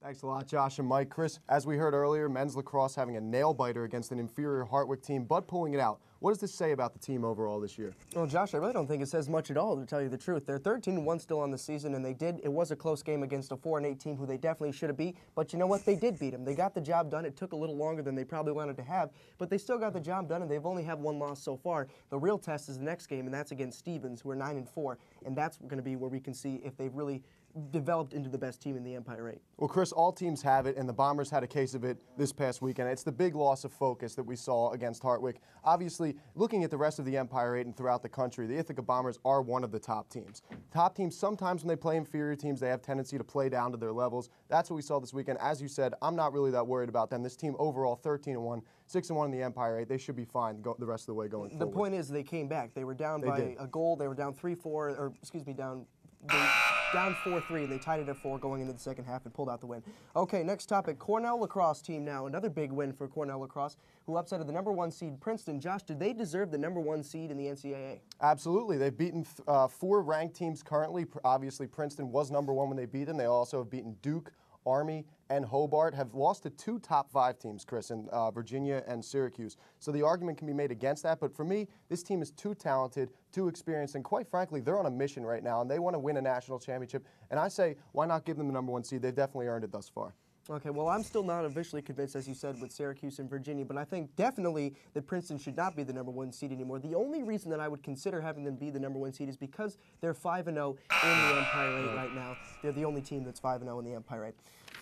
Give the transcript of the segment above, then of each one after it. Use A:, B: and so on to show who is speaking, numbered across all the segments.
A: Thanks a lot, Josh and Mike. Chris, as we heard earlier, men's lacrosse having a nail-biter against an inferior Hartwick team, but pulling it out. What does this say about the team overall this year?
B: Well, Josh, I really don't think it says much at all, to tell you the truth. They're 13-1 still on the season, and it was a close game against a 4-8 team who they definitely should have beat. But you know what? They did beat them. They got the job done. It took a little longer than they probably wanted to have, but they still got the job done, and they've only had one loss so far. The real test is the next game, and that's against Stevens, who are 9-4, and that's going to be where we can see if they've really developed into the best team in the Empire 8.
A: Well, Chris, all teams have it, and the Bombers had a case of it this past weekend. It's the big loss of focus that we saw against Hartwick. Obviously, looking at the rest of the Empire 8 and throughout the country, the Ithaca Bombers are one of the top teams. Top teams, sometimes when they play inferior teams, they have tendency to play down to their levels. That's what we saw this weekend. As you said, I'm not really that worried about them. This team overall 13-1, 6-1 in the Empire 8. They should be fine the rest of the way going forward.
B: The point is they came back. They were down by a goal. They were down 3-4, or excuse me, down 4-3, and they tied it at 4 going into the second half and pulled out the win. Okay, next topic, Cornell lacrosse team now. Another big win for Cornell lacrosse, who upsetted the #1 seed Princeton. Josh, did they deserve the #1 seed in the NCAA?
A: Absolutely. They've beaten 4 ranked teams currently. Obviously, Princeton was #1 when they beat them. They also have beaten Duke, Army, and Hobart, have lost to 2 top 5 teams, Chris, in Virginia and Syracuse. So the argument can be made against that, but for me, this team is too talented, too experienced, and quite frankly, they're on a mission right now, and they want to win a national championship. And I say, why not give them the #1 seed? They've definitely earned it thus far.
B: Okay, well, I'm still not officially convinced, as you said, with Syracuse and Virginia, but I think definitely that Princeton should not be the #1 seed anymore. The only reason that I would consider having them be the #1 seed is because they're 5-0 in the Empire 8 right now. They're the only team that's 5-0 in the Empire 8.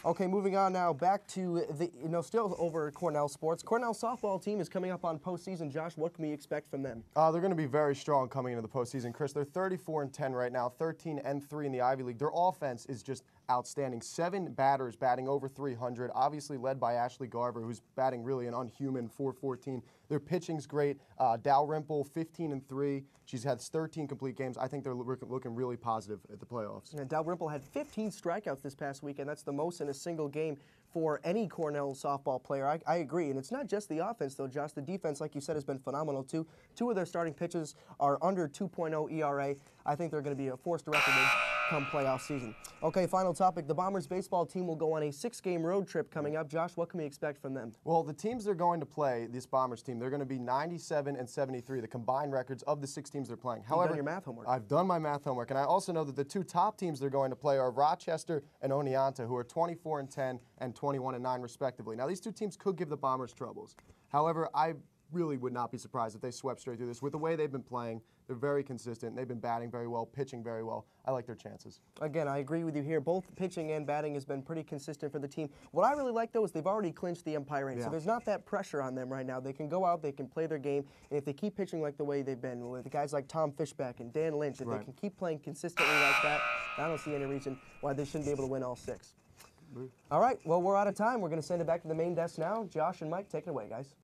B: Okay, moving on now, back to still over Cornell sports. Cornell softball team is coming up on postseason. Josh, what can we expect from them?
A: They're going to be very strong coming into the postseason, Chris. They're 34-10 right now, 13-3 in the Ivy League. Their offense is just outstanding. 7 batters batting over 300, obviously led by Ashley Garver, who's batting really an unhuman .414. Their pitching's great. Dalrymple, 15-3. She's had 13 complete games. I think they're looking really positive at the playoffs.
B: And Dalrymple had 15 strikeouts this past weekend. That's the most in a single game for any Cornell softball player. I agree. And it's not just the offense, though, Josh. The defense, like you said, has been phenomenal, too. 2 of their starting pitchers are under 2.0 ERA. I think they're going to be a force to reckon with come playoff season. Okay, final topic. The Bombers baseball team will go on a 6-game road trip coming up. Josh, what can we expect from them?
A: Well, the teams they're going to play, this Bombers team, they're going to be 97-73, the combined records of the 6 teams they're playing.
B: However, you've done your math homework.
A: I've done my math homework, and I also know that the 2 top teams they're going to play are Rochester and Oneonta, who are 24-10 and 21-9 respectively. Now, these 2 teams could give the Bombers troubles. However, I really would not be surprised if they swept straight through this. With the way they've been playing, they're very consistent. They've been batting very well, pitching very well. I like their chances.
B: Again, I agree with you here. Both pitching and batting has been pretty consistent for the team. What I really like, though, is they've already clinched the Empire 8, so there's not that pressure on them right now. They can go out, they can play their game, and if they keep pitching like the way they've been, with guys like Tom Fishback and Dan Lynch, if they can keep playing consistently like that, I don't see any reason why they shouldn't be able to win all 6. All right, well, we're out of time. We're going to send it back to the main desk now. Josh and Mike, take it away, guys.